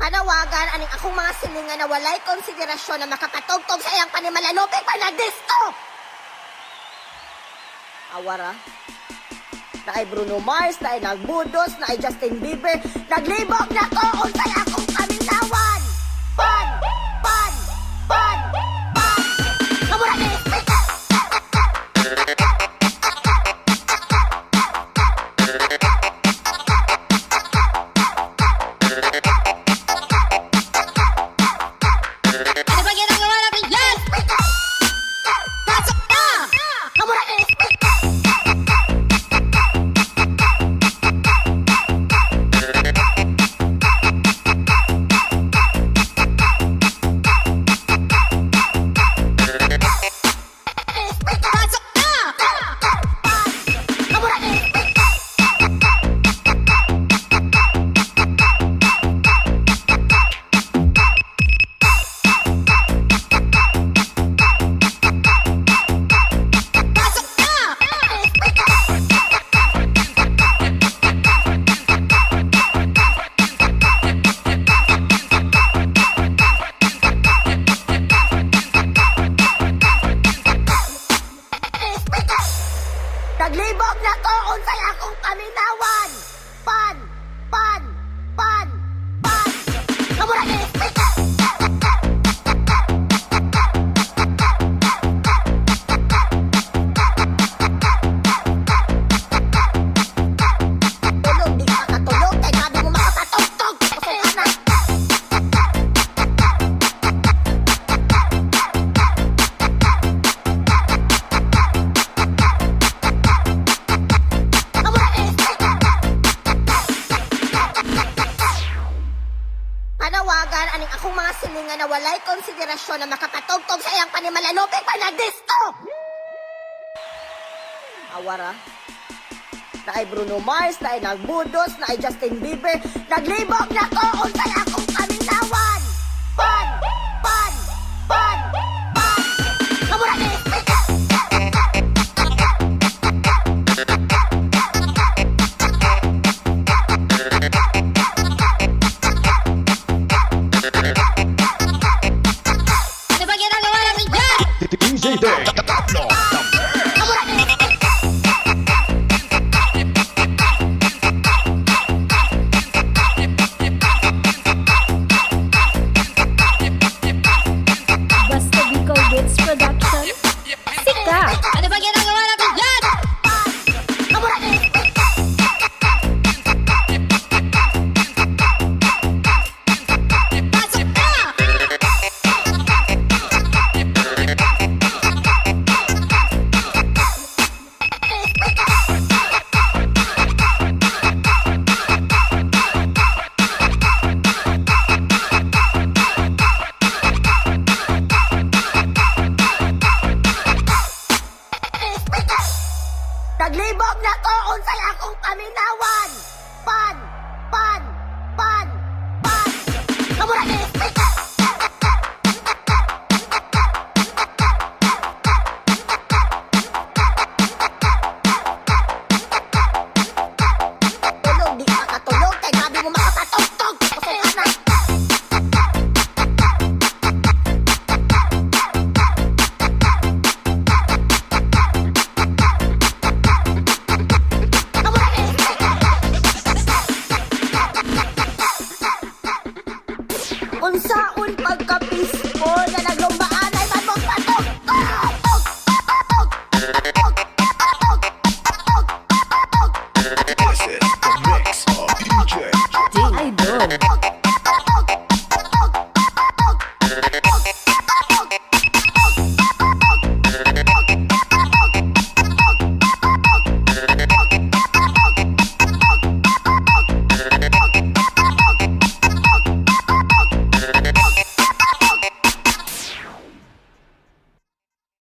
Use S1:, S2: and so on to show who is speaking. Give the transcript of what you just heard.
S1: Panawagan aning akong mga silingan na walay konsiderasyon na makapatugtog sa iyang panimalanuping panadisto. Awara. Na ay Bruno Mars, na ay Budots, na ay Justin Bieber. Naglibog na ko unsay akong kaminawan. Pan! Pan! Pan! Pan! Kamura ni speaker! Ano ba ginagawa natin yan? Pasok na! Kamura ni speaker! Naglibog na ko unsay akong kaminawan. Pan! Pan! Pan! Pan! Kamura ni speaker! Tulog, di ka katulog. Kay grabe mo makapatugtog. Kasi anak. Panawagan aning akong mga silingan na walay konsiderasyon na makapatugtog sa iyang panimalanuping panadisto. Awara. Na ay Bruno Mars, na ay Budots, na ay Justin Bieber. Naglibog na ko unsay akong kaminawan. Pan! Pan! Pan! Pan! Kamura ni speaker! Ano ba ginagawa natin yan?
S2: Dhing Dablou.
S3: Basta Bicol Gets Production. Sikat!
S1: Ano ba ginagawa natin yan? Kamura ni speaker! Pasok na! Naglibog na ko unsay akong kaminawan. Pan! Pan! Pan! Pan! Kamura ni speaker! Tulog, di ka katulog. Kay grabe mo makapatugtog. Kasi anak. Kamura ni speaker! Unsaon pagkapis